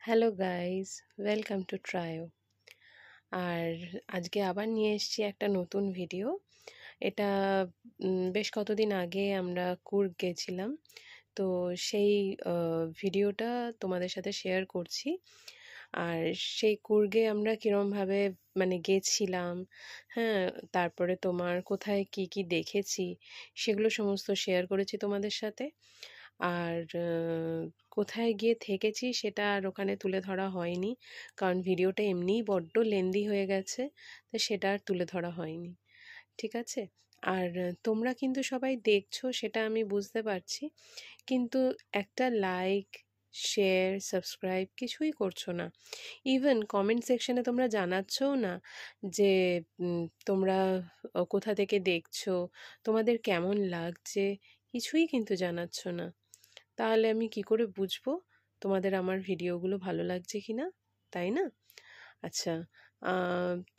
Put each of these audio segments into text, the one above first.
Hello guys, welcome to Trio. আর আজকে আবার নিয়ে এসেছি একটা নতুন ভিডিও। এটা বেশ কতদিন আগে আমরা কুর্গ গেছিলাম, তো সেই ভিডিওটা তোমাদের সাথে শেয়ার করছি। আর সেই কুর্গে আমরা কীরমভাবে গেছিলাম, হ্যাঁ, তারপরে তোমার কোথায় কি কি দেখেছি সেগুলো সমস্ত শেয়ার করেছি তোমাদের সাথে। আর কোথায় গিয়ে থেকেছি সেটা আর ওখানে তুলে ধরা হয়নি, কারণ ভিডিওটা এমনিই বড্ড লেন্দি হয়ে গেছে, তো সেটা আর তুলে ধরা হয়নি। ঠিক আছে? আর তোমরা কিন্তু সবাই দেখছো সেটা আমি বুঝতে পারছি, কিন্তু একটা লাইক, শেয়ার, সাবস্ক্রাইব কিছুই করছো না। ইভেন কমেন্ট সেকশনে তোমরা জানাচ্ছও না যে তোমরা কোথা থেকে দেখছো, তোমাদের কেমন লাগছে, কিছুই কিন্তু জানাচ্ছ না। তাহলে আমি কি করে বুঝবো তোমাদের আমার ভিডিওগুলো ভালো লাগছে কি না, তাই না? আচ্ছা,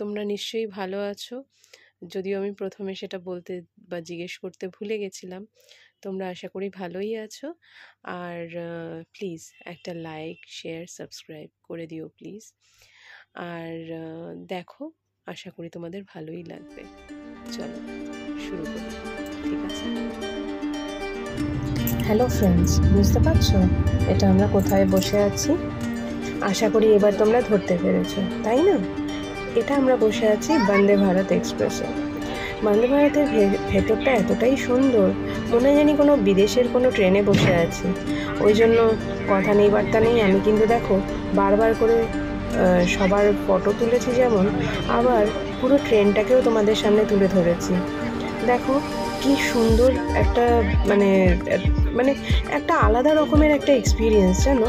তোমরা নিশ্চয়ই ভালো আছো, যদিও আমি প্রথমে সেটা বলতে বা জিজ্ঞেস করতে ভুলে গেছিলাম। তোমরা আশা করি ভালোই আছো। আর প্লিজ একটা লাইক, শেয়ার, সাবস্ক্রাইব করে দিও প্লিজ। আর দেখো, আশা করি তোমাদের ভালোই লাগবে। চলো শুরু করি, ঠিক আছে? হ্যালো ফ্রেন্ডস, বুঝতে পারছো এটা আমরা কোথায় বসে আছি? আশা করি এবার তোমরা ধরতে পেরেছো, তাই না? এটা আমরা বসে আছি বন্দে ভারত এক্সপ্রেসে। বন্দে ভারতের ভেতরটা এতটাই সুন্দর, মনে জানি কোনো বিদেশের কোনো ট্রেনে বসে আছি। ওই জন্য কথা নেই বার্তা নেই, আমি কিন্তু দেখো বারবার করে সবার ফটো তুলেছি, যেমন আবার পুরো ট্রেনটাকেও তোমাদের সামনে তুলে ধরেছি। দেখো কি সুন্দর একটা মানে মানে একটা আলাদা রকমের একটা এক্সপিরিয়েন্স, জানো।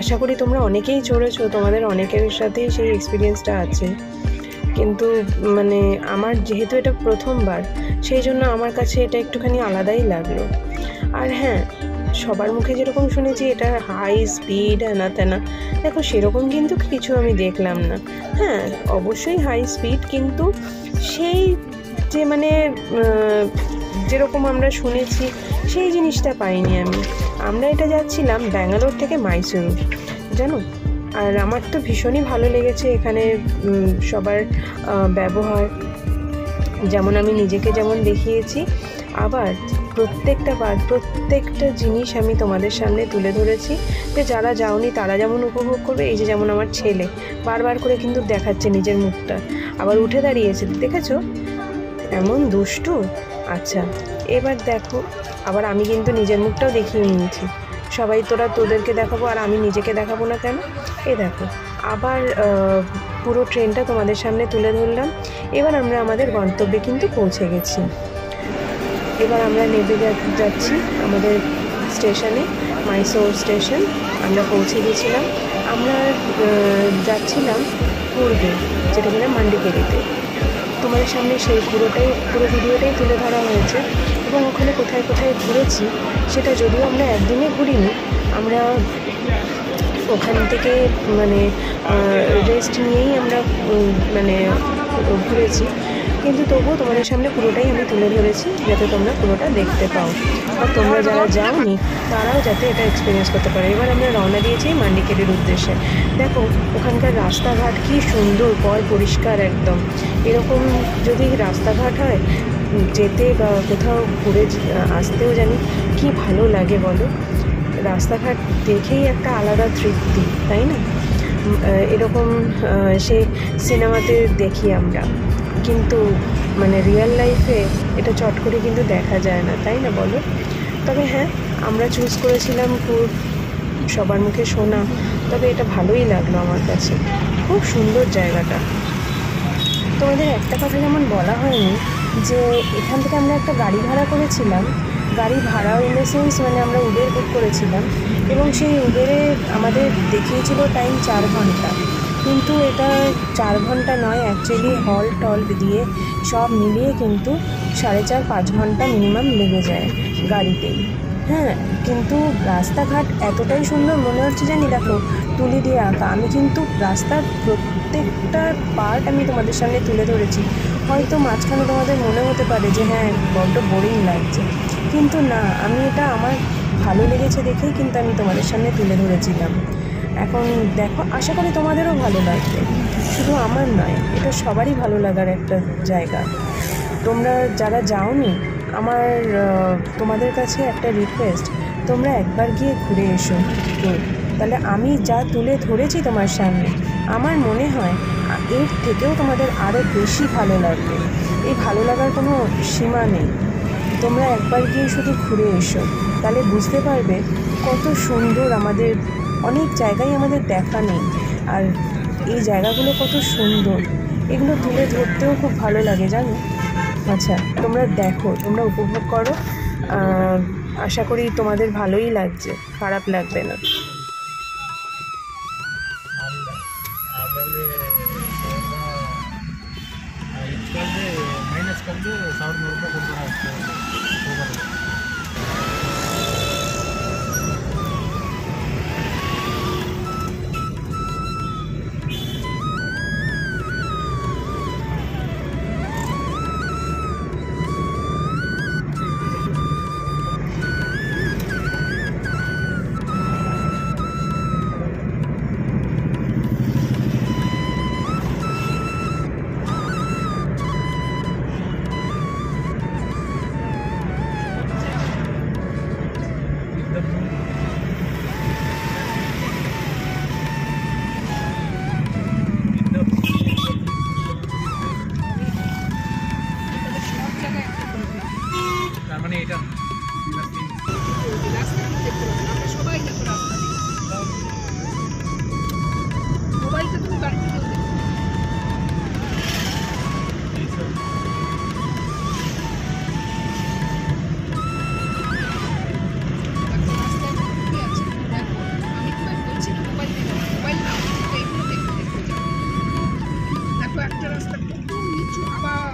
আশা করি তোমরা অনেকেই চড়েছো, তোমাদের অনেকের সাথেই সেই এক্সপিরিয়েন্সটা আছে, কিন্তু আমার যেহেতু এটা প্রথমবার, সেই জন্য আমার কাছে এটা একটুখানি আলাদাই লাগলো। আর হ্যাঁ, সবার মুখে যেরকম শুনেছি এটা হাই স্পিড হ্যানা ত্যানা, দেখো সেরকম কিন্তু কিছু আমি দেখলাম না। হ্যাঁ, অবশ্যই হাই স্পিড, কিন্তু সেই যে যেরকম আমরা শুনেছি সেই জিনিসটা পাইনি আমি। আমরা এটা যাচ্ছিলাম ব্যাঙ্গালোর থেকে মাইসুরু, জানো। আর আমার তো ভীষণই ভালো লেগেছে এখানে সবার ব্যবহার, যেমন আমি নিজেকে যেমন দেখিয়েছি, আবার প্রত্যেকটা জিনিস আমি তোমাদের সামনে তুলে ধরেছি, যে যারা যাওনি তারা যেমন উপভোগ করবে। এই যে যেমন আমার ছেলে বারবার করে কিন্তু দেখাচ্ছে নিজের মুখটা, আবার উঠে দাঁড়িয়েছে, দেখেছো এমন দুষ্টু। আচ্ছা, এবার দেখো, আবার আমি কিন্তু নিজের মুখটাও দেখিয়ে নিয়েছি। সবাই তোদেরকে দেখাবো আর আমি নিজেকে দেখাবো না কেন? এই দেখো, আবার পুরো ট্রেনটা তোমাদের সামনে তুলে ধরলাম। এবার আমরা আমাদের গন্তব্যে কিন্তু পৌঁছে গেছি। এবার আমরা নেমে যাচ্ছি আমাদের স্টেশনে, মাইসোর স্টেশন আমরা পৌঁছে গেছিলাম। আমরা যাচ্ছিলাম কুর্গে, যেটা কিনা মান্ডিকেরিতে। তোমাদের সামনে সেই পুরো ভিডিওটাই তুলে ধরা হয়েছে, এবং ওখানে কোথায় কোথায় ঘুরেছি সেটা যদিও আমরা একদিনে ঘুরিনি, আমরা ওখান থেকে রেস্ট নিয়েই আমরা ঘুরেছি, কিন্তু তবুও তোমাদের সামনে পুরোটাই আমি তুলে ধরেছি, যাতে তোমরা পুরোটা দেখতে পাও, আর তোমরা যারা যাওনি তারাও যাতে এটা এক্সপিরিয়েন্স করতে পারো। এবার আমরা রওনা দিয়েছি মান্ডিকেরির উদ্দেশ্যে। দেখো ওখানকার রাস্তাঘাট কি সুন্দর, পরিষ্কার একদম। এরকম যদি রাস্তাঘাট হয়, যেতে বা কোথাও ঘুরে আসতেও জানি কি ভালো লাগে বলো। রাস্তাঘাট দেখেই একটা আলাদা তৃপ্তি, তাই না? এরকম সে সিনেমাতে দেখি আমরা, কিন্তু রিয়েল লাইফে এটা চট করে কিন্তু দেখা যায় না, তাই না বলো? তবে হ্যাঁ, আমরা চুজ করেছিলাম কুর্গ, সবার মুখে শোনা, তবে এটা ভালোই লাগলো আমার কাছে, খুব সুন্দর জায়গাটা। তোমাদের একটা কথা যেমন বলা হয়নি, যে এখান থেকে আমরা একটা গাড়ি ভাড়া করেছিলাম। গাড়ি ভাড়া ইন দ্য সেন্স আমরা উবের বুক করেছিলাম, এবং সেই উবেরে আমাদের দেখিয়েছিল টাইম 4 ঘন্টা, কিন্তু এটা 4 ঘন্টা নয়, অ্যাকচুয়ালি টল দিয়ে সব মিলিয়ে কিন্তু 4.5-5 ঘন্টা মিনিমাম লেগে যায় গাড়িতেই। হ্যাঁ, কিন্তু রাস্তাঘাট এতটাই সুন্দর মনে হচ্ছে, জানি দেখো তুলি দিয়ে আঁকা। আমি কিন্তু রাস্তার প্রত্যেকটা পার্ট আমি তোমাদের সামনে তুলে ধরেছি। হয়তো মাঝখানে তোমাদের মনে হতে পারে যে হ্যাঁ বড্ড বোরিং লাগছে, কিন্তু না, আমি এটা আমার ভালো লেগেছে দেখেই কিন্তু আমি তোমাদের সামনে তুলে ধরেছিলাম। এখন দেখো, আশা করি তোমাদেরও ভালো লাগবে, শুধু আমার নয়, এটা সবারই ভালো লাগার একটা জায়গা। তোমরা যারা যাওনি, আমার তোমাদের কাছে একটা রিকোয়েস্ট, তোমরা একবার গিয়ে ঘুরে এসো। তাহলে আমি যা তুলে ধরেছি তোমার সামনে, আমার মনে হয় এর থেকেও তোমাদের আরও বেশি ভালো লাগবে। এই ভালো লাগার কোনো সীমা নেই। তোমরা একবার গিয়ে শুধু ঘুরে এসো, তাহলে বুঝতে পারবে কত সুন্দর। আমাদের অনেক জায়গায় আমাদের দেখা নেই, আর এই জায়গাগুলো কত সুন্দর, এগুলো তুলে ধরতেও খুব ভালো লাগে, জানো। আচ্ছা, তোমরা দেখো, তোমরা উপভোগ করো, আশা করি তোমাদের ভালোই লাগছে, খারাপ লাগবে না। মানে এটা সবাই দেখো, রাস্তা মোবাইলটা তুমি বাড়িতে একটা রাস্তা কত নিচু, আবার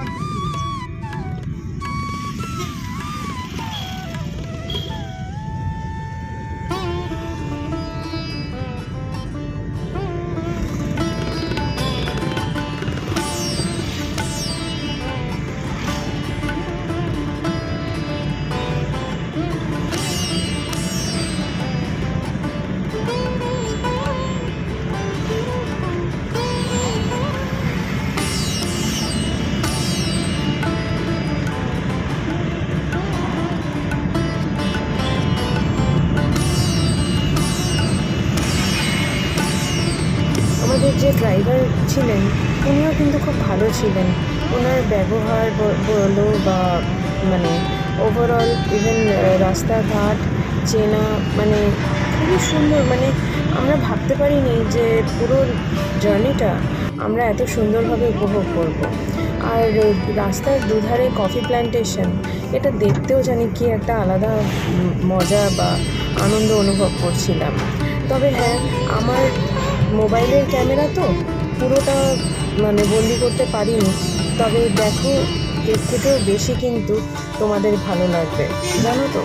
আমাদের যে ড্রাইভার ছিলেন, উনিও কিন্তু খুব ভালো ছিলেন। ওনার ব্যবহার বলো বা মানে ওভারঅল ইভেন রাস্তাঘাট চেনা, মানে খুবই সুন্দর। মানে আমরা ভাবতে পারিনি যে পুরো জার্নিটা আমরা এত সুন্দরভাবে উপভোগ করব। আর রাস্তার দুধারে কফি প্ল্যান্টেশন, এটা দেখতেও জানি কি একটা আলাদা মজা বা আনন্দ অনুভব করছিলাম। তবে হ্যাঁ, আমার মোবাইলের ক্যামেরা তো পুরোটা মানে বন্দি করতে পারিনি, তবে দেখো, এর থেকেও বেশি কিন্তু তোমাদের ভালো লাগবে, জানো তো।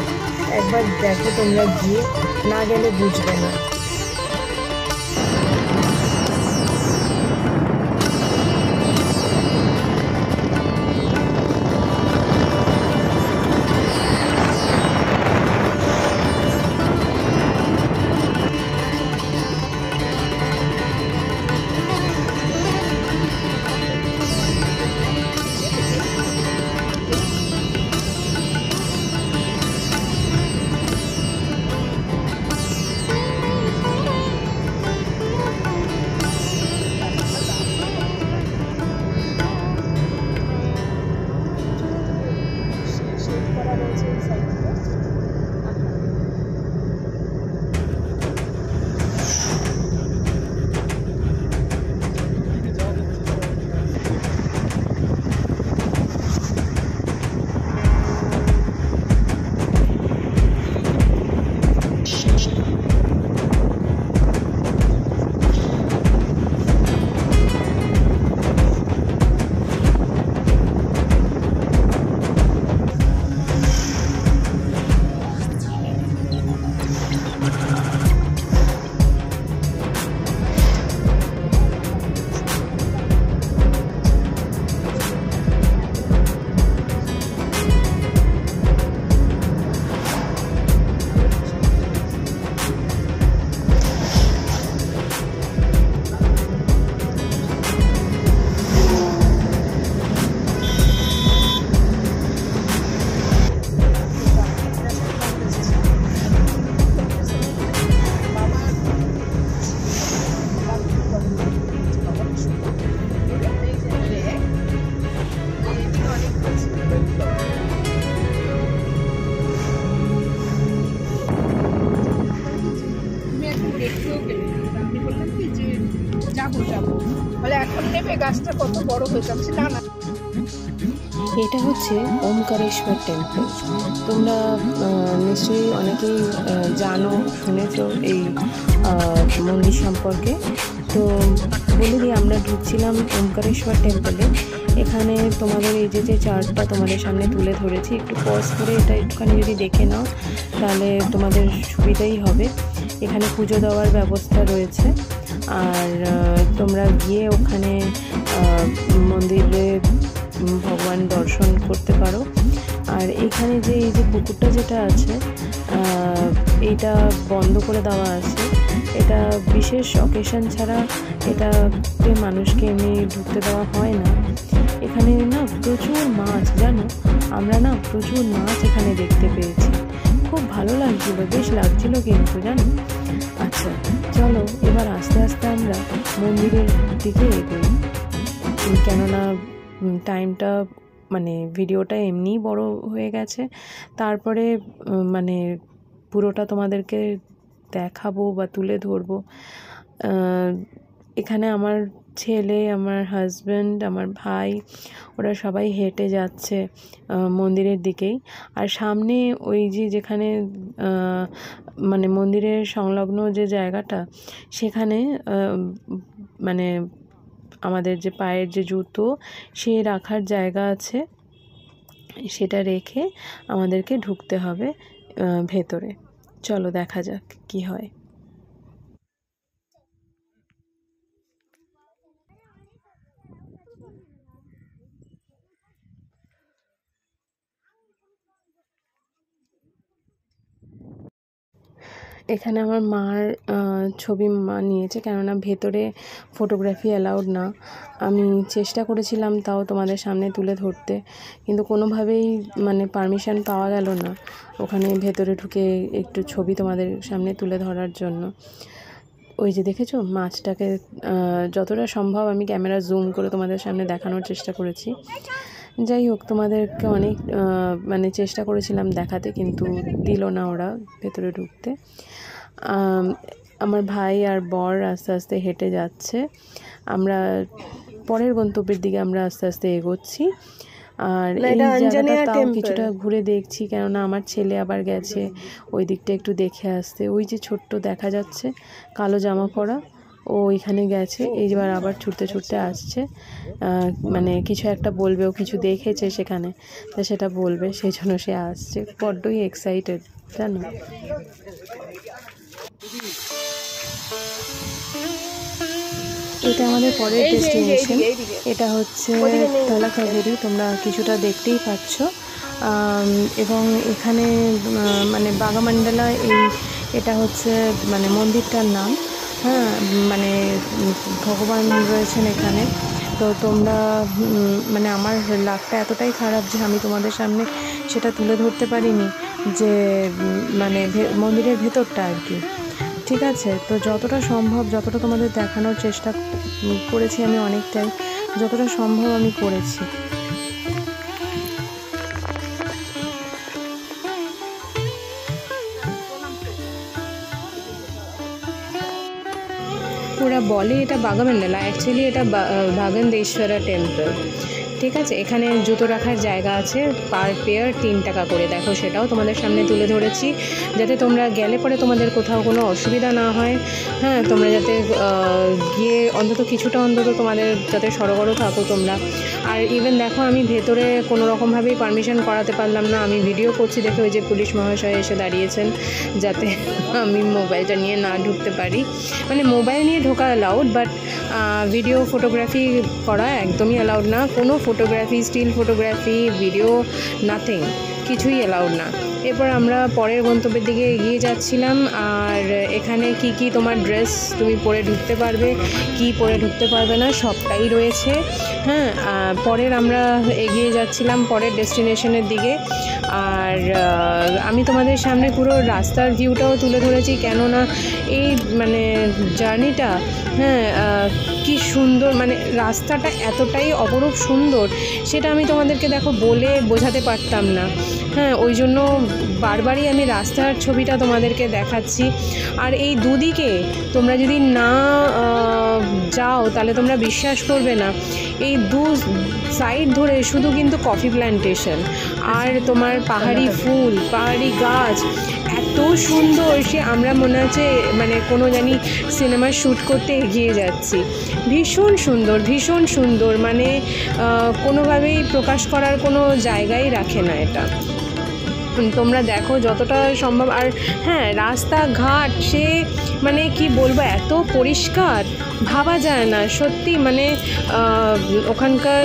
একবার দেখো, তোমরা গিয়ে না গেলে বুঝবে না। বললেন কি যে যাবো বলে এখন নেবে, গাছটা কত বড় হয়ে যাচ্ছে। না না, এটা হচ্ছে ওমকারেশ্বর টেম্পল। তোমরা নিশ্চয়ই অনেকেই জানো, শুনেছো এই মন্দির সম্পর্কে। তো বলে দিই, আমরা ঢুকছিলাম ওমকারেশ্বর টেম্পলে। এখানে তোমাদের এই যে চার্টটা তোমাদের সামনে তুলে ধরেছি, একটু পজ করে এটা একটুখানি যদি দেখে নাও তাহলে তোমাদের সুবিধাই হবে। এখানে পুজো দেওয়ার ব্যবস্থা রয়েছে, আর তোমরা গিয়ে ওখানে মন্দিরে ভগবান দর্শন করতে পারো। আর এখানে যে এই যে পুকুরটা যেটা আছে, এটা বন্ধ করে দেওয়া আছে। এটা বিশেষ অকেশন ছাড়া এটাতে মানুষকে এমনি ঢুকতে দেওয়া হয় না। এখানে না প্রচুর মাছ, জানো, আমরা না প্রচুর মাছ এখানে দেখতে পেয়েছি। খুব ভালো লাগছিল, বেশ লাগছিল কিন্তু, জানো। আচ্ছা চলো এবার আস্তে আস্তে আমরা মন্দিরের দিকে এগোই, কেননা টাইমটা মানে ভিডিওটা এমনিই বড় হয়ে গেছে। তারপরে মানে পুরোটা তোমাদেরকে দেখাবো বা তুলে ধরবো। এখানে আমার ছেলে, আমার হাজব্যান্ড, আমার ভাই, ওরা সবাই হেঁটে যাচ্ছে মন্দিরের দিকেই। আর সামনে ওই যেখানে মানে মন্দিরের সংলগ্ন যে জায়গাটা, সেখানে মানে আমাদের যে পায়ের যে জুতো সে রাখার জায়গা আছে, সেটা রেখে আমাদেরকে ঢুকতে হবে ভেতরে। চলো দেখা যাক কি হয়। এখানে আমার মার ছবি মা নিয়েছে, কেননা ভেতরে ফটোগ্রাফি অ্যালাউড না। আমি চেষ্টা করেছিলাম তাও তোমাদের সামনে তুলে ধরতে, কিন্তু কোনোভাবেই মানে পারমিশন পাওয়া গেল না ওখানে ভেতরে ঢুকে একটু ছবি তোমাদের সামনে তুলে ধরার জন্য। ওই যে দেখেছো মাছটাকে, যতটা সম্ভব আমি ক্যামেরা জুম করে তোমাদের সামনে দেখানোর চেষ্টা করেছি। যাই হোক, তোমাদেরকে অনেক মানে চেষ্টা করেছিলাম দেখাতে, কিন্তু দিল না ওরা ভেতরে ঢুকতে। আমার ভাই আর বর আস্তে আস্তে হেঁটে যাচ্ছে, আমরা পরের গন্তব্যের দিকে আমরা আস্তে আস্তে এগোচ্ছি। আর এই জায়গাটা তাও কিছুটা ঘুরে দেখছি, কেননা আমার ছেলে আবার গেছে ওই দিকটা একটু দেখে আসতে। ওই যে ছোট্ট দেখা যাচ্ছে কালো জামা পরা, ও এখানে গেছে, এইবার আবার ছুটতে ছুটতে আসছে। মানে কিছু একটা বলবে, ও কিছু দেখেছে সেখানে, তা সেটা বলবে, সেই জন্য সে আসছে। বড্ডই এক্সাইটেড, জানো। এটা আমাদের পরের ডেস্টিনেশন, এটা হচ্ছে তালাকাবেরি। তোমরা কিছুটা দেখতেই পাচ্ছ। এবং এখানে মানে বাগামান্ডালা, এটা হচ্ছে মানে মন্দিরটার নাম। হ্যাঁ, মানে ভগবান রয়েছেন এখানে। তো তোমরা মানে আমার লাকটা এতটাই খারাপ যে আমি তোমাদের সামনে সেটা তুলে ধরতে পারিনি, যে মানে মন্দিরের ভেতরটা আর কি। ঠিক আছে, তো যতটা সম্ভব, যতটা তোমাদের দেখানোর চেষ্টা করেছি আমি, অনেকটাই যতটা সম্ভব আমি করেছি। ওরা বলে এটা বাগামান্ডালা, অ্যাকচুয়ালি এটা বাগান্দেশ্বরা টেম্পল। ঠিক আছে, এখানে জুতো রাখার জায়গা আছে, পার পেয়ার 3 টাকা করে। দেখো সেটাও তোমাদের সামনে তুলে ধরেছি, যাতে তোমরা গেলে পরে তোমাদের কোথাও কোনো অসুবিধা না হয়। হ্যাঁ, তোমরা যাতে গিয়ে অন্তত কিছুটা অন্তত তোমাদের যাতে সড়গড় থাকো তোমরা। আর ইভেন দেখো আমি ভেতরে কোনো রকমভাবেই পারমিশন করাতে পারলাম না। আমি ভিডিও করছি দেখে ওই যে পুলিশ মহাশয় এসে দাঁড়িয়েছেন, যাতে আমি মোবাইলটা নিয়ে না ঢুকতে পারি। মানে মোবাইল নিয়ে ঢোকা অ্যালাউড, বাট ভিডিও ফটোগ্রাফি করা একদমই অ্যালাউড না। কোনো photography, still photography, video, nothing, কিছুই অ্যালাউড না। এরপর আমরা পরের গন্তব্যের দিকে এগিয়ে যাচ্ছিলাম। আর এখানে কি তোমার ড্রেস তুমি পরে ঢুকতে পারবে, কি পরে ঢুকতে পারবে না, সবটাই রয়েছে। হ্যাঁ, পরের আমরা এগিয়ে যাচ্ছিলাম পরের ডেস্টিনেশনের দিকে। আর আমি তোমাদের সামনে পুরো রাস্তার ভিউটাও তুলে ধরেছি, কেননা এই মানে জার্নিটা, হ্যাঁ, কি সুন্দর, মানে রাস্তাটা এতটাই অপরূপ সুন্দর, সেটা আমি তোমাদেরকে দেখো বলে বোঝাতে পারতাম না। হ্যাঁ, ওই জন্য বারবারই আমি রাস্তার ছবিটা তোমাদেরকে দেখাচ্ছি। আর এই দুদিকে তোমরা যদি না যাও তাহলে তোমরা বিশ্বাস করবে না, এই দু সাইড ধরে শুধু কিন্তু কফি প্ল্যান্টেশন আর তোমার পাহাড়ি ফুল, পাহাড়ি গাছ, এত সুন্দর। সে আমরা মনে হচ্ছে মানে কোনো জানি সিনেমার শ্যুট করতে এগিয়ে যাচ্ছি। ভীষণ সুন্দর, ভীষণ সুন্দর, মানে কোনোভাবেই প্রকাশ করার কোনো জায়গাই রাখে না এটা। তোমরা দেখো যতটা সম্ভব। আর হ্যাঁ, রাস্তাঘাট সে মানে কি বলবো, এত পরিষ্কার ভাবা যায় না সত্যি। মানে ওখানকার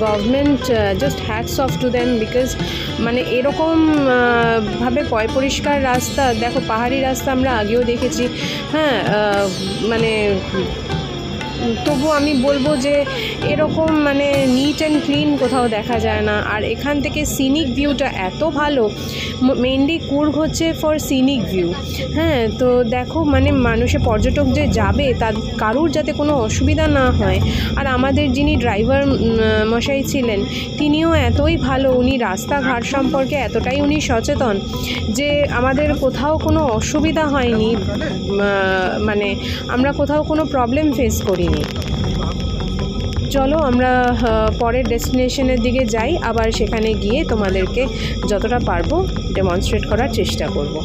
government just hats off to them, because মানে এরকম ভাবে পরিষ্কার রাস্তা দেখো। পাহাড়ি রাস্তা আমরা আগেও দেখেছি, হ্যাঁ, মানে তবু আমি বলবো যে এরকম মানে নিট অ্যান্ড ক্লিন কোথাও দেখা যায় না। আর এখান থেকে সিনিক ভিউটা এত ভালো, মেইনলি কুর্গ হচ্ছে ফর সিনিক ভিউ। হ্যাঁ, তো দেখো মানে মানুষে পর্যটক যে যাবে তার কারুর যাতে কোনো অসুবিধা না হয়। আর আমাদের যিনি ড্রাইভার মশাই ছিলেন তিনিও এতই ভালো, উনি রাস্তাঘাট সম্পর্কে এতটাই উনি সচেতন যে আমাদের কোথাও কোনো অসুবিধা হয়নি, মানে আমরা কোথাও কোনো প্রবলেম ফেস করিনি। চলো আমরা পরের ডেস্টিনেশনের দিকে যাই, আবার সেখানে গিয়ে তোমাদেরকে যতটা পারবো ডেমনস্ট্রেট করার চেষ্টা করব।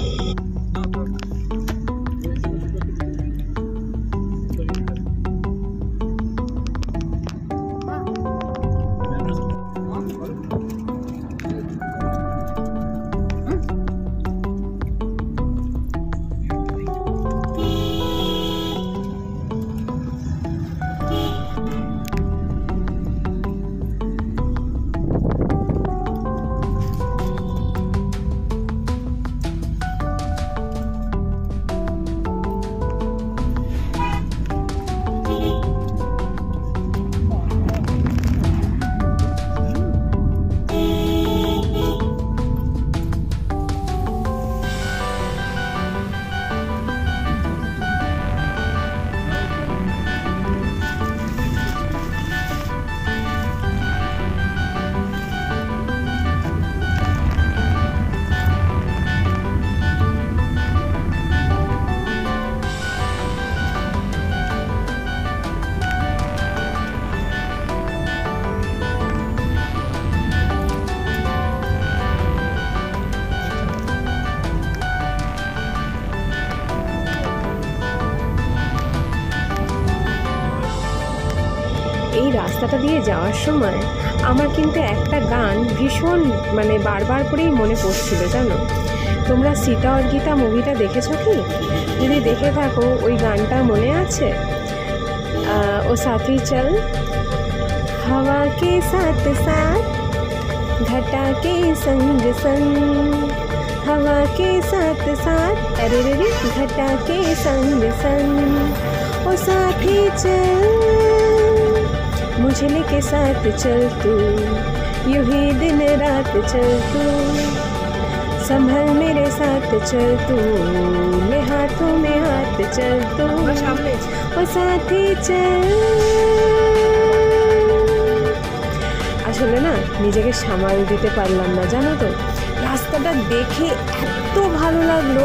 এই রাস্তাটা দিয়ে যাওয়ার সময় আমার কিন্তু একটা গান ভীষণ মানে বারবার করেই মনে পড়ছিল, জানো। তোমরা সীতা और গীতা মুভিটা দেখেছো কি? যদি দেখে থাকো ওই গানটা মনে আছে? ও সাথী চল हवा के साथ साथ घटा के संग संग, हवा के साथ साथ अरे रे रे घटा के संग संग, ओ साथी चल मुझे लेके साथ चल तू, यूं ही दिन रात चल तू, संभल मेरे साथ चल तू, ले हाथों में हाथ चल तू, ओ साथी चल। আসলে না নিজেকে সামাল দিতে পারলাম না, জানো তো। রাস্তাটা দেখে এত ভালো লাগলো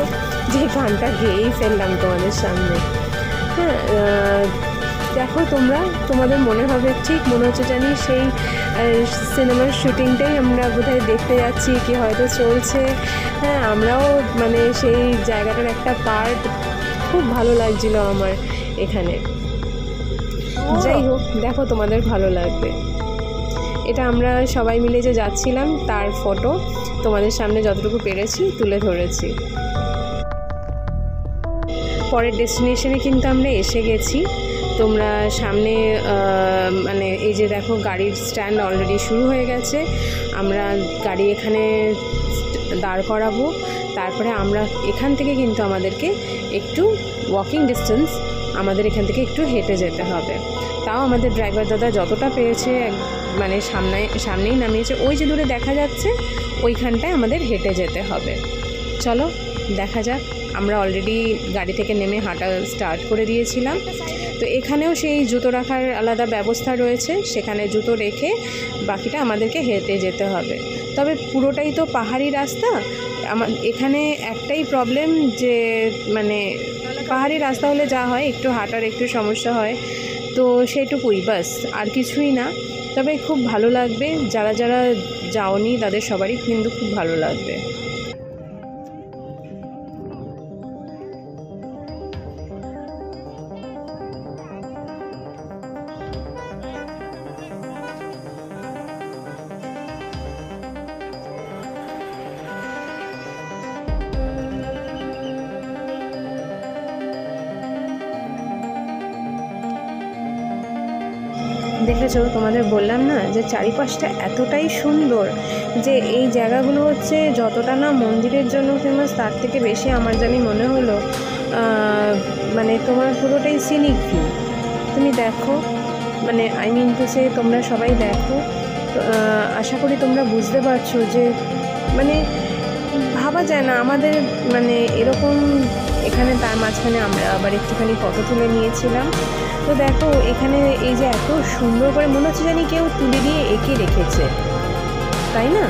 যে গানটা গেয়েই ফেললাম তোমাদের সামনে। হ্যাঁ, দেখো তোমরা, তোমাদের মনে হবে ঠিক মনে হচ্ছে জানি সেই সিনেমার শুটিংটাই আমরা বোধহয় দেখতে যাচ্ছি কি হয়তো চলছে। হ্যাঁ, আমরাও মানে সেই জায়গাটার একটা পার্ট। খুব ভালো লাগছিল আমার এখানে। যাই হোক, দেখো তোমাদের ভালো লাগবে। এটা আমরা সবাই মিলে যে যাচ্ছিলাম তার ফটো তোমাদের সামনে যতটুকু পেরেছি তুলে ধরেছি। পরের ডেস্টিনেশনে কিন্তু আমরা এসে গেছি। তোমরা সামনে মানে এই যে দেখো গাড়ির স্ট্যান্ড অলরেডি শুরু হয়ে গেছে। আমরা গাড়ি এখানে দাঁড় করাবো, তারপরে আমরা এখান থেকে কিন্তু আমাদেরকে একটু ওয়াকিং ডিস্টেন্স আমাদের এখান থেকে একটু হেঁটে যেতে হবে। তাও আমাদের ড্রাইভার দাদা যতটা পেরেছে মানে সামনেই নামিয়েছে। ওই যে দূরে দেখা যাচ্ছে ওইখানটায় আমাদের হেঁটে যেতে হবে। চলো দেখা যাক। আমরা অলরেডি গাড়ি থেকে নেমে হাঁটা স্টার্ট করে দিয়েছিলাম। তো এখানেও সেই জুতো রাখার আলাদা ব্যবস্থা রয়েছে, সেখানে জুতো রেখে বাকিটা আমাদেরকে হেঁটে যেতে হবে। তবে পুরোটাই তো পাহাড়ি রাস্তা। এখানে একটাই প্রবলেম যে মানে পাহাড়ি রাস্তা হলে যা হয় একটু হাঁটার একটু সমস্যা হয়, তো সেটুকুই বাস, আর কিছুই না। তবে খুব ভালো লাগবে, যারা যারা যাওনি তাদের সবারই কিন্তু খুব ভালো লাগবে। দেখেছো, তোমাদের বললাম না যে চারিপাশটা এতটাই সুন্দর যে এই জায়গাগুলো হচ্ছে যতটা না মন্দিরের জন্য ফেমাস তার থেকে বেশি আমার জানি মনে হলো মানে তোমার পুরোটাই সিনিক ভিউ। তুমি দেখো, মানে আই মিন টু সে তোমরা সবাই দেখো, আশা করি তোমরা বুঝতে পারছো যে মানে ভাবা যায় না আমাদের মানে এরকম। এখানে তার মাঝখানে আমরা আবার একটুখানি ফটো তুলে নিয়েছিলাম। তো দেখো এখানে এই যে এত সুন্দর করে মনে হচ্ছে জানি কেউ তুলে দিয়ে এঁকে রেখেছে, তাই না?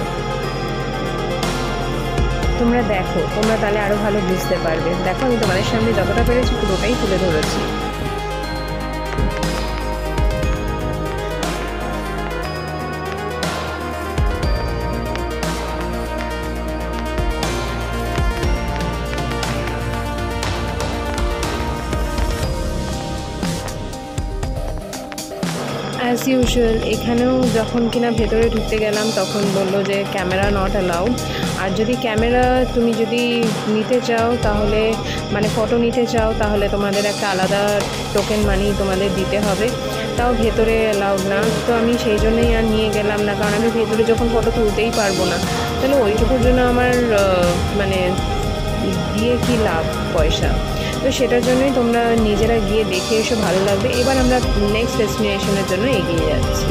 তোমরা দেখো, তোমরা তাহলে আরও ভালো বুঝতে পারবে। দেখো আমি তোমাদের সামনে যতটা পেরেছি পুরোটাই তুলে ধরেছি। অ্যাজ ইউজুয়াল এখানেও যখন কিনা ভেতরে ঢুকতে গেলাম তখন বললো যে ক্যামেরা নট অ্যালাউড। আর যদি ক্যামেরা তুমি যদি নিতে চাও তাহলে মানে ফটো নিতে চাও তাহলে তোমাদের একটা আলাদা টোকেন মানি তোমাদের দিতে হবে, তাও ভেতরে অ্যালাউড না। তো আমি সেই জন্যই আর নিয়ে গেলাম না, কারণ আমি ভেতরে যখন ফটো তুলতেই পারবো না তাহলে ওইটুকুর জন্য আমার মানে দিয়ে কি লাভ পয়সা। তো সেটার জন্যই তোমরা নিজেরা গিয়ে দেখে এসে ভালো লাগবে। এবার আমরা নেক্সট ডেস্টিনেশনের জন্য এগিয়ে যাচ্ছি।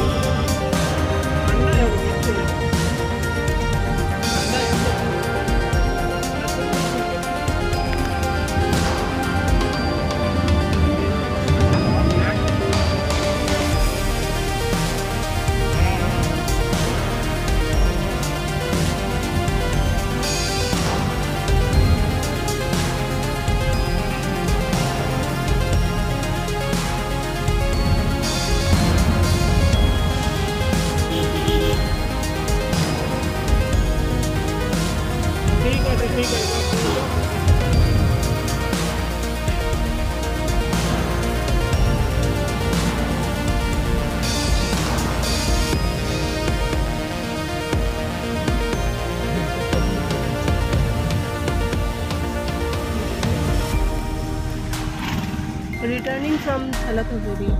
Returning from Thalakaveri.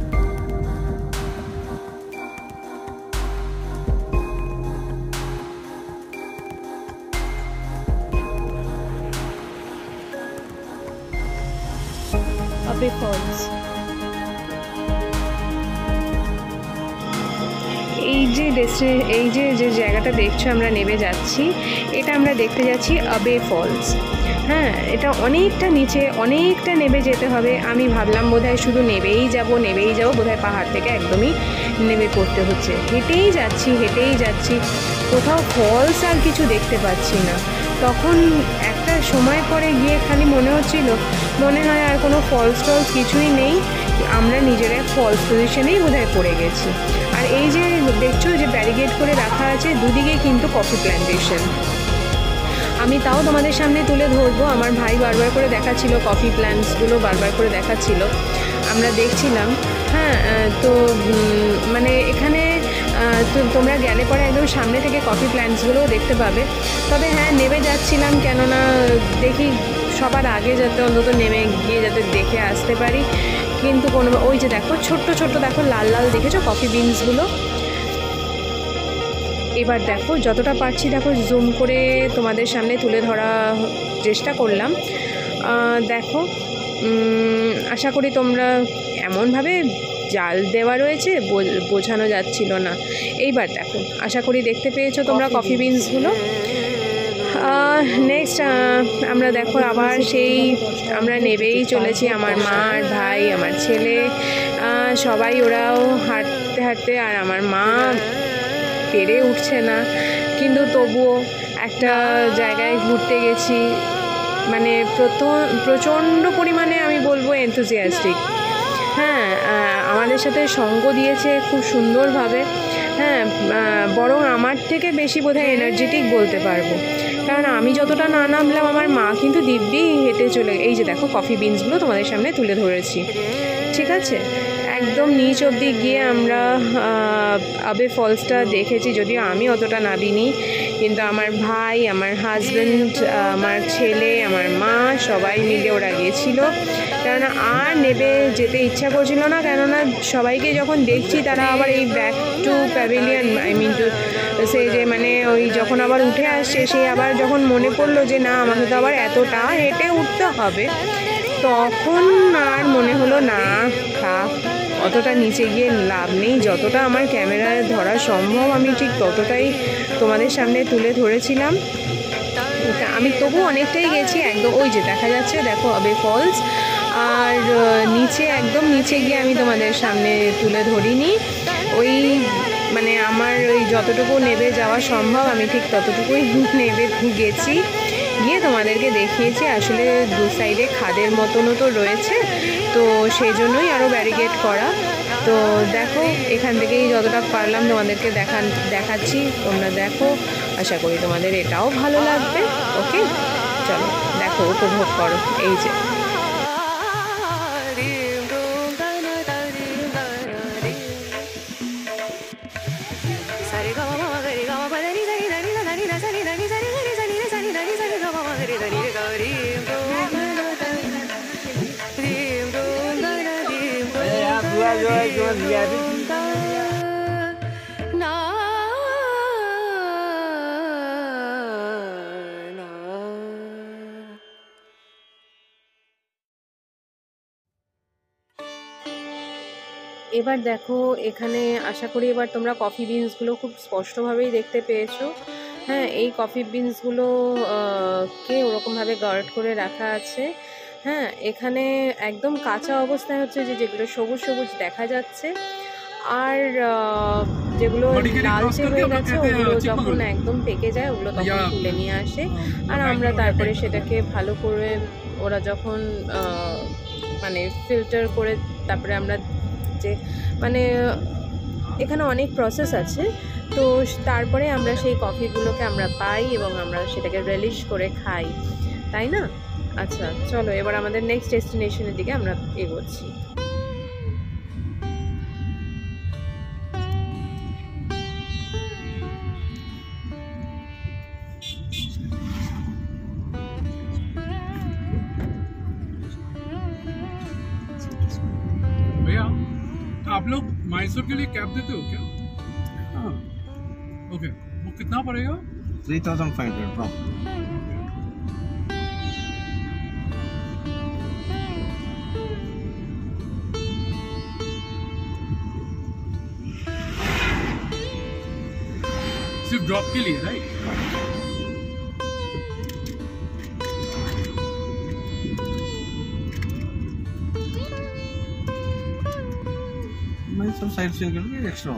Abbey Falls. এই যে জায়গাটা দেখছো আমরা নেমে যাচ্ছি, এটা আমরা দেখতে যাচ্ছি আবে ফলস। হ্যাঁ, এটা অনেকটা নিচে, অনেকটা নেমে যেতে হবে। আমি ভাবলাম বোধহয় শুধু নেবেই যাব বোধহয় পাহাড় থেকে একদমই নেমে পড়তে হচ্ছে। হেঁটেই যাচ্ছি, কোথাও ফলস আর কিছু দেখতে পাচ্ছি না। তখন একটা সময় পরে গিয়ে খালি মনে হচ্ছিল মনে হয় আর কোনো ফলস টলস কিছুই নেই, আমরা নিজেরা ফলস পজিশনেই বোধহয় পড়ে গেছি। আর এই যে দেখছো যে ব্যারিকেড করে রাখা আছে দুদিকে কিন্তু কফি প্ল্যান্টেশন। আমি তাও তোমাদের সামনে তুলে ধরবো, আমার ভাই বারবার করে দেখাচ্ছিল কফি প্ল্যান্টসগুলো, বারবার করে দেখাচ্ছিল, আমরা দেখছিলাম। হ্যাঁ, তো মানে এখানে তোমরা গেলে পরে একদম সামনে থেকে কফি প্ল্যান্টসগুলোও দেখতে পাবে। তবে হ্যাঁ, নেমে যাচ্ছিলাম কেননা দেখি সবার আগে যাতে অন্তত নেমে গিয়ে যাতে দেখে আসতে পারি। কিন্তু কোনো ওই যে দেখো ছোট্ট দেখো লাল লাল দেখেছো কফি বিনসগুলো। এবার দেখো যতটা পারছি দেখো জুম করে তোমাদের সামনে তুলে ধরা চেষ্টা করলাম। দেখো আশা করি তোমরা এমনভাবে জাল দেওয়া রয়েছে বোঝানো যাচ্ছিল না। এইবার দেখো আশা করি দেখতে পেয়েছো তোমরা কফি বিনসগুলো। নেক্সট আমরা দেখো আবার সেই আমরা নেবেই চলেছি, আমার মা আর ভাই, আমার ছেলে, সবাই ওরাও হাঁটতে আর আমার মা পেরে উঠছে না। কিন্তু তবুও একটা জায়গায় ঘুরতে গেছি, মানে প্রচণ্ড পরিমাণে আমি বলবো এনথুজিয়াস্টিক। হ্যাঁ, আমাদের সাথে সঙ্গ দিয়েছে খুব সুন্দরভাবে। হ্যাঁ, বরং আমার থেকে বেশি বোধহয় এনার্জেটিক বলতে পারবো, কারণ আমি যতটা না নামলাম আমার মা কিন্তু দিব্যি হেঁটে চলে। এই যে দেখো কফি বিনসগুলো তোমাদের সামনে তুলে ধরেছি, ঠিক আছে। একদম নিচ অবধি গিয়ে আমরা আবে ফলসটা দেখেছি, যদিও আমি অতটা নামিনি, কিন্তু আমার ভাই, আমার হাজব্যান্ড, আমার ছেলে, আমার মা সবাই মিলে ওরা গিয়েছিল। কেননা আর নেবে যেতে ইচ্ছা করছিল না, কেননা সবাইকে যখন দেখছি তারা আবার এই back to pavilion, I mean to সেই যে মানে ওই যখন আবার উঠে আসছে, সেই আবার যখন মনে পড়লো যে না আমাকে তো আবার এতটা হেঁটে উঠতে হবে, তখন আর মনে হলো না থাক, অতটা নিচে গিয়ে লাভ নেই। যতটা আমার ক্যামেরায় ধরা সম্ভব আমি ঠিক ততটাই তোমাদের সামনে তুলে ধরেছিলাম। আমি তবু অনেকটাই গেছি, একদম ওই যে দেখা যাচ্ছে দেখো আবে ফলস, আর নিচে একদম নিচে গিয়ে আমি তোমাদের সামনে তুলে ধরিনি। ওই মানে আমার ওই যতটুকু নেবে যাওয়া সম্ভব আমি ঠিক ততটুকুই নেবে গেছি, গিয়ে তোমাদেরকে দেখিয়েছি। আসলে দু সাইডে খাদের মতনও তো রয়েছে, তো সেই জন্যই আরও ব্যারিকেড করা। তো দেখো এখান থেকেই যতটা পারলাম তোমাদেরকে দেখাচ্ছি, তোমরা দেখো, আশা করি তোমাদের এটাও ভালো লাগবে। ওকে, চলো দেখো, উপভোগ করো। এই যে এবার দেখো এখানে আশা করি এবার তোমরা কফি বিনসগুলো খুব স্পষ্টভাবেই দেখতে পেয়েছো। হ্যাঁ, এই কফি বিনসগুলো কে ওরকমভাবে গার্ড করে রাখা আছে। হ্যাঁ, এখানে একদম কাঁচা অবস্থায় হচ্ছে যেগুলো সবুজ সবুজ দেখা যাচ্ছে, আর যেগুলো লালচে হয়ে গেছে ওগুলো যখন একদম পেকে যায় ওগুলো তখন তুলে নিয়ে আসে, আর আমরা তারপরে সেটাকে ভালো করে ওরা যখন মানে ফিল্টার করে তারপরে আমরা যে মানে এখানে অনেক প্রসেস আছে, তো তারপরে আমরা সেই কফিগুলোকে আমরা পাই এবং আমরা সেটাকে রিলিশ করে খাই, তাই না? আচ্ছা চলো এবার আমাদের নেক্সট ডেস্টিনেশনের দিকে আমরা এগোচ্ছি। भैया आप लोग मैसूर के लिए कैब देते हो क्या? हाँ ओके, वो कितना पड़ेगा? 3,500 from. सिर्फ ड्रॉप के लिए, right? Mysore sightseeing will be extra.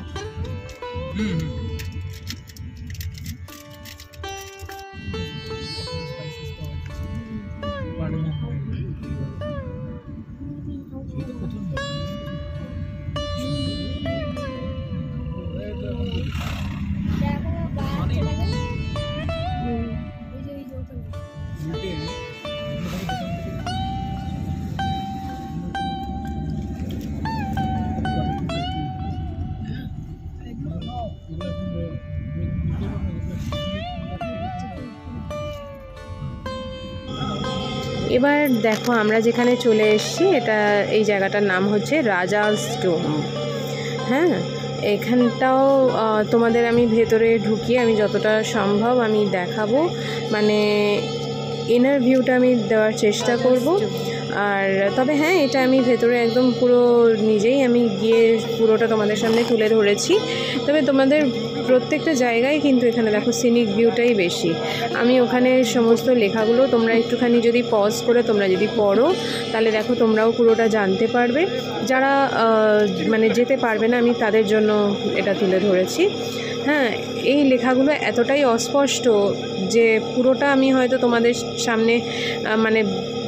এবার দেখো আমরা যেখানে চলে এসেছি, এটা এই জায়গাটার নাম হচ্ছে রাজাস ডোম। হ্যাঁ, এখানটাও তোমাদের আমি ভেতরে ঢুকিয়ে আমি যতটা সম্ভব আমি দেখাবো, মানে ইনার ভিউটা আমি দেওয়ার চেষ্টা করব। আর তবে হ্যাঁ, এটা আমি ভেতরে একদম পুরো নিজেই আমি গিয়ে পুরোটা তোমাদের সামনে তুলে ধরেছি। তবে তোমাদের প্রত্যেকটা জায়গায় কিন্তু এখানে দেখো সিনিক ভিউটাই বেশি। আমি ওখানে সমস্ত লেখাগুলো তোমরা একটুখানি যদি পজ করে তোমরা যদি পড়ো তাহলে দেখো তোমরাও পুরোটা জানতে পারবে। যারা মানে যেতে পারবে না আমি তাদের জন্য এটা তুলে ধরেছি। হ্যাঁ, এই লেখাগুলো এতটাই অস্পষ্ট যে পুরোটা আমি হয়তো তোমাদের সামনে মানে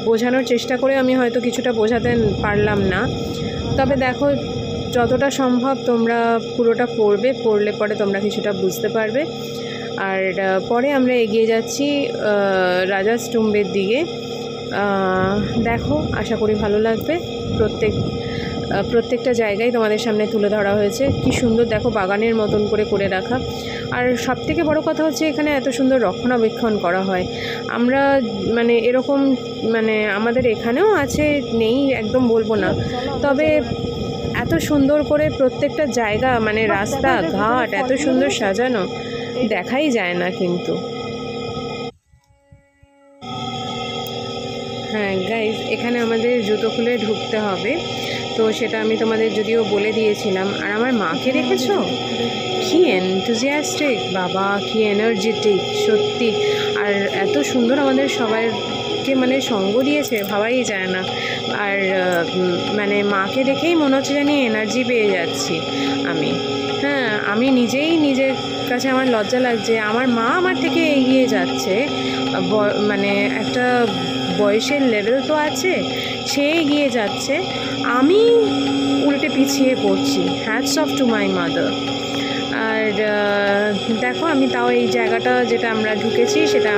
বোঝানোর চেষ্টা করে আমি হয়তো কিছুটা বোঝাতে পারলাম না। তবে দেখো, যতটা সম্ভব তোমরা পুরোটা পড়লে পরে তোমরা কিছুটা বুঝতে পারবে। আর পরে আমরা এগিয়ে যাচ্ছি রাজাস টুম্বের দিকে। দেখো, আশা করি ভালো লাগবে। প্রত্যেকটা জায়গায় তোমাদের সামনে তুলে ধরা হয়েছে। কি সুন্দর দেখো, বাগানের মতন করে রাখা। আর সবথেকে বড় কথা হচ্ছে এখানে এত সুন্দর রক্ষণাবেক্ষণ করা হয়। আমরা মানে এরকম মানে আমাদের এখানেও আছে, নেই একদম বলবো না, তবে এত সুন্দর করে প্রত্যেকটা জায়গা মানে রাস্তা ঘাট এত সুন্দর সাজানো দেখাই যায় না কিন্তু। হ্যাঁ গাইজ, এখানে আমাদের জুতো খুলে ঢুকতে হবে, তো সেটা আমি তোমাদের যদিও বলে দিয়েছিলাম। আর আমার মাকে দেখেছো, কি এনথুজিয়াস্টিক, বাবা কি এনার্জেটিক সত্যি। আর এত সুন্দর আমাদের সবাইকে মানে সঙ্গ দিয়েছে, ভাবাই যায় না। আর মানে মাকে দেখেই মনে হচ্ছে জানি এনার্জি পেয়ে যাচ্ছি আমি। হ্যাঁ, আমি নিজের কাছে আমার লজ্জা লাগছে, আমার মা আমার থেকে এগিয়ে যাচ্ছে। মানে একটা বয়সের লেভেল তো আছে, সে এগিয়ে যাচ্ছে, আমি উল্টে পিছিয়ে পড়ছি। Hats off to my mother. আর দেখো, আমি তাও এই জায়গাটা যেটা আমরা ঢুকেছি সেটা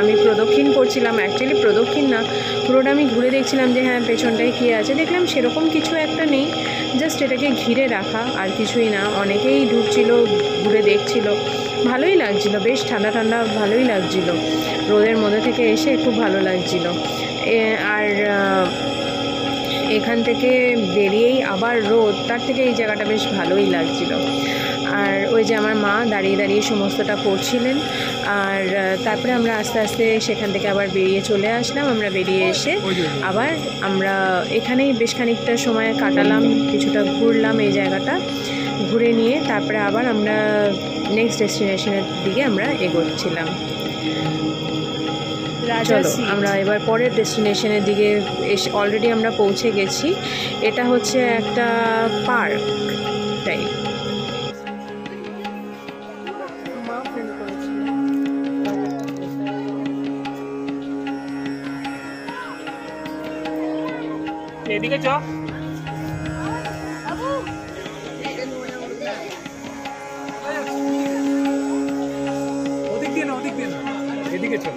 আমি প্রদক্ষিণ করছিলাম। অ্যাকচুয়ালি প্রদক্ষিণ না, পুরোটা আমি ঘুরে দেখছিলাম যে হ্যাঁ পেছনটায় কী আছে। দেখলাম সেরকম কিছু একটা নেই, জাস্ট এটাকে ঘিরে রাখা, আর কিছুই না। অনেকেই ঢুকছিল, ঘুরে দেখছিল, ভালোই লাগছিল, বেশ ঠান্ডা ঠান্ডা ভালোই লাগছিল। রোদের মধ্যে থেকে এসে খুব ভালো লাগছিল। আর এখান থেকে বেরিয়েই আবার রোদ, তার থেকে এই জায়গাটা বেশ ভালোই লাগছিল। আর ওই যে আমার মা দাঁড়িয়ে সমস্তটা করছিলেন। আর তারপরে আমরা আস্তে আস্তে সেখান থেকে আবার বেরিয়ে চলে আসলাম। আমরা বেরিয়ে এসে আবার আমরা এখানেই বেশ খানিকটা সময় কাটালাম, কিছুটা ঘুরলাম এই জায়গাটা, ঘুরে নিয়ে তারপরে আবার আমরা নেক্সট ডেস্টিনেশনের দিকে আমরা এগোচ্ছিলাম। চলো আমরা এবার পরের ডেস্টিনেশনের দিকে এসে অলরেডি আমরা পৌঁছে গেছি। এটা হচ্ছে একটা পার্ক টাইপ। এদিকে চ, ওদিক দিয়ে না, এদিকে চল।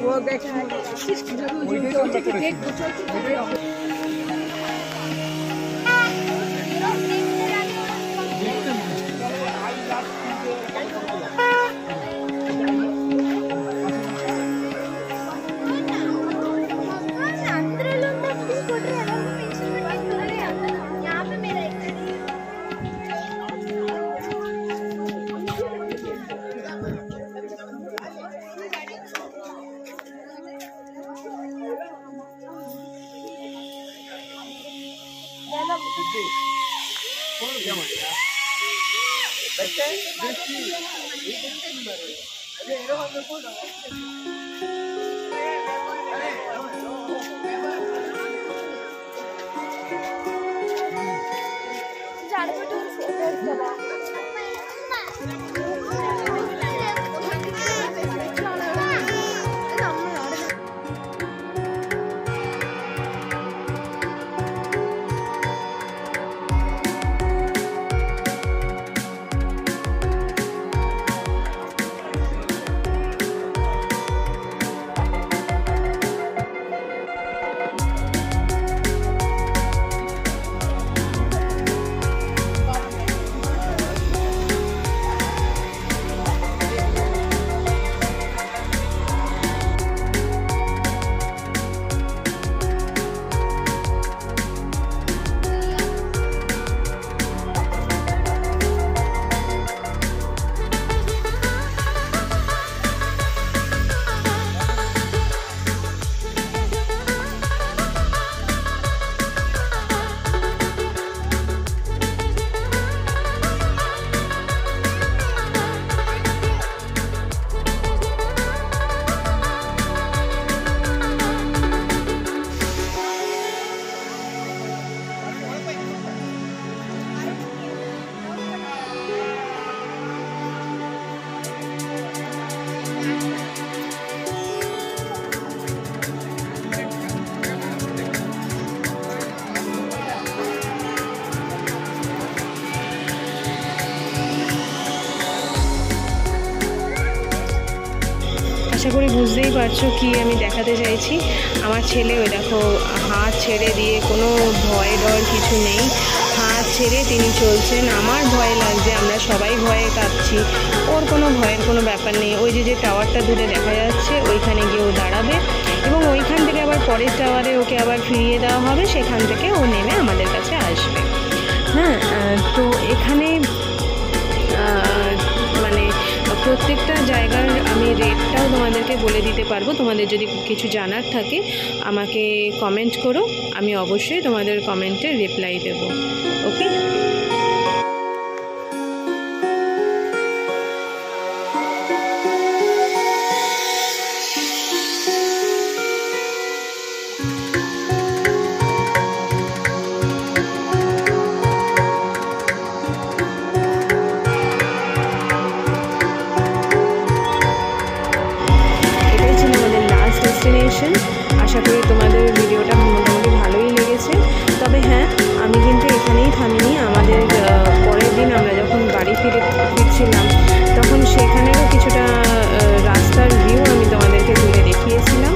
আশা করি বুঝতেই পারছো কি আমি দেখাতে চাইছি। আমার ছেলে ওই দেখো হাত ছেড়ে দিয়ে, কোনো ভয় ডর কিছু নেই, হাত ছেড়ে তিনি চলছেন। আমার ভয় লাগছে, আমরা সবাই ভয়ে কাঁপছি, ওর কোনো ভয়ের কোনো ব্যাপার নেই। ওই যে টাওয়ারটা দূরে দেখা যাচ্ছে ওইখানে গিয়ে ও দাঁড়াবে এবং ওইখান থেকে আবার পরের টাওয়ারে ওকে আবার ফিরিয়ে দেওয়া হবে, সেখান থেকে ও নেমে আমাদের কাছে আসবে। হ্যাঁ, তো এখানে মানে প্রত্যেকটা জায়গার আমি রেটটাও তোমাদেরকে বলে দিতে পারবো। তোমাদের যদি কিছু জানার থাকে আমাকে কমেন্ট করো, আমি অবশ্যই তোমাদের কমেন্টে রিপ্লাই দেবো। ওকে, আশা করি তোমাদের ভিডিওটা মোটামুটি ভালোই লেগেছে। তবে হ্যাঁ, আমি কিন্তু এখানেই থামিনি। আমাদের পরের দিন আমরা যখন বাড়ি ফিরছিলাম তখন সেখানেরও কিছুটা রাস্তার ভিউ আমি তোমাদেরকে তুলে দেখিয়েছিলাম।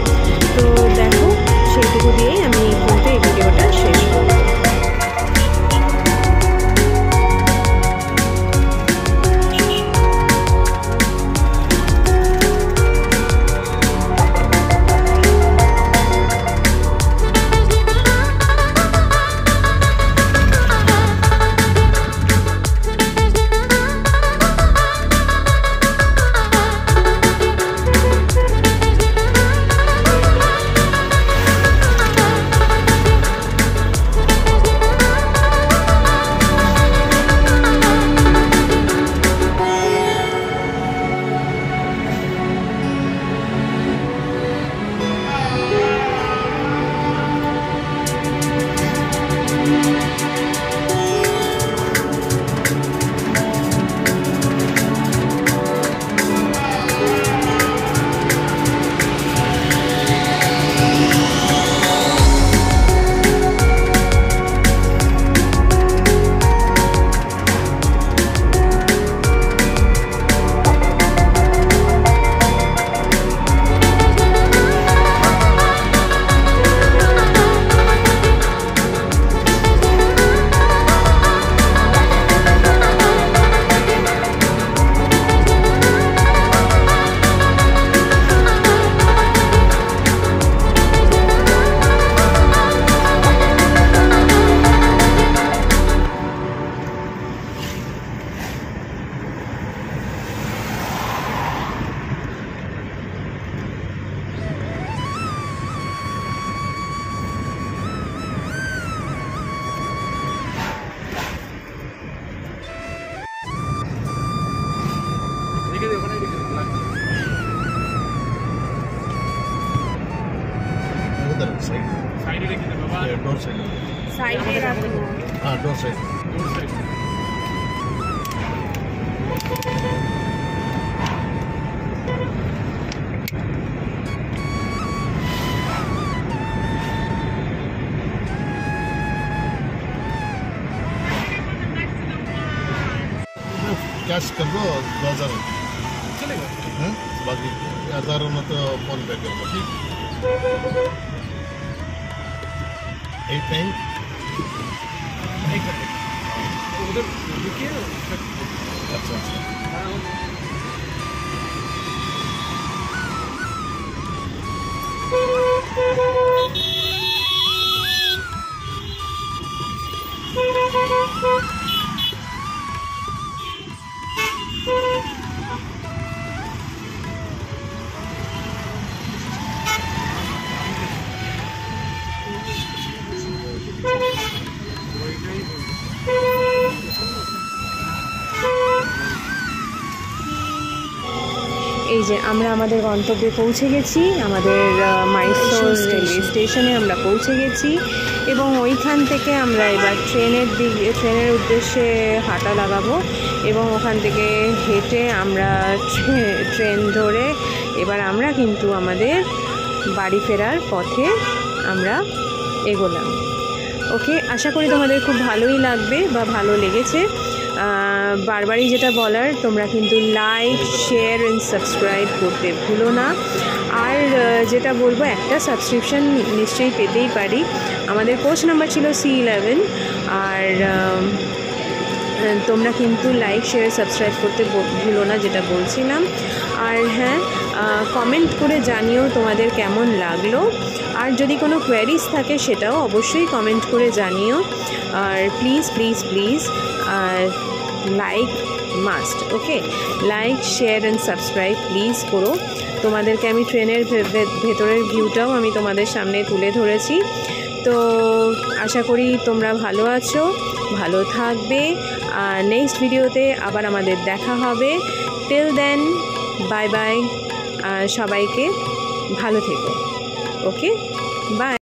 তো দেখো, সেইটুকু দিয়েই আমি কিন্তু এই ভিডিওটা শেষ করব। साइड लेके चलो बाबा, डोर साइड সাইডে রাখবো। हाँ door side door side. Cash कर दो 2000 चलेगा। हैं बाकी 1000 में तो फोन पे कर दो ठीक 89 एक सेकंड, उधर रुकिए। अच्छा अच्छा এই যে আমরা আমাদের গন্তব্যে পৌঁছে গেছি, আমাদের মাইসোর রেলওয়ে স্টেশনে আমরা পৌঁছে গেছি এবং ওইখান থেকে আমরা এবার ট্রেনের উদ্দেশ্যে হাঁটা লাগাবো এবং ওখান থেকে হেঁটে আমরা ট্রেন ধরে এবার আমরা কিন্তু আমাদের বাড়ি ফেরার পথে আমরা এগোলাম। ওকে, আশা করি তোমাদের খুব ভালোই লাগবে বা ভালো লেগেছে। বারবারই যেটা বলার, তোমরা কিন্তু লাইক, শেয়ার অ্যান্ড সাবস্ক্রাইব করতে ভুলো না। আর যেটা বলবো, একটা সাবস্ক্রিপশন নিশ্চয়ই পেতেই পারি। আমাদের কোর্স নাম্বার ছিল C11, আর তোমরা কিন্তু লাইক, শেয়ার, সাবস্ক্রাইব করতে ভুলো না, যেটা বলছিলাম। আর হ্যাঁ, কমেন্ট করে জানিও তোমাদের কেমন লাগলো। আর যদি কোনো কোয়ারিজ থাকে সেটাও অবশ্যই কমেন্ট করে জানিও। আর please please please like must, okay? Like, share and subscribe please করো। তোমাদেরকে আমি ট্রেনের ভেতরের ভিউটাও আমি তোমাদের সামনে তুলে ধরেছি। তো আশা করি তোমরা ভালো আছো, ভালো থাকবে। আর নেক্সট ভিডিওতে আবার আমাদের দেখা হবে। Till then, bye bye. সবাইকে ভালো থেকো, ওকে? বাই।